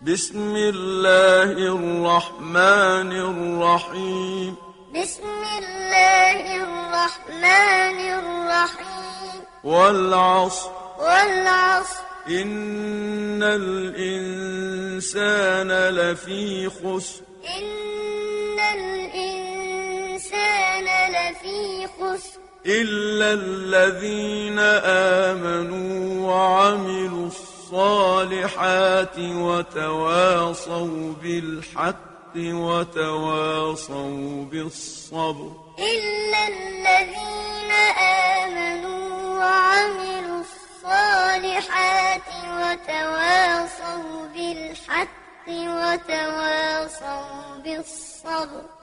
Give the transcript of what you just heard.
بسم الله الرحمن الرحيم. بسم الله الرحمن الرحيم. والعصر. والعصر. إن الإنسان لفي خسر. إن الإنسان لفي خسر. إلا الذين آمنوا وعملوا الصالحات وتواصوا بالحق وتواصوا بالصبر. إلا الذين آمنوا وعملوا الصالحات وتواصوا بالحق وتواصوا بالصبر.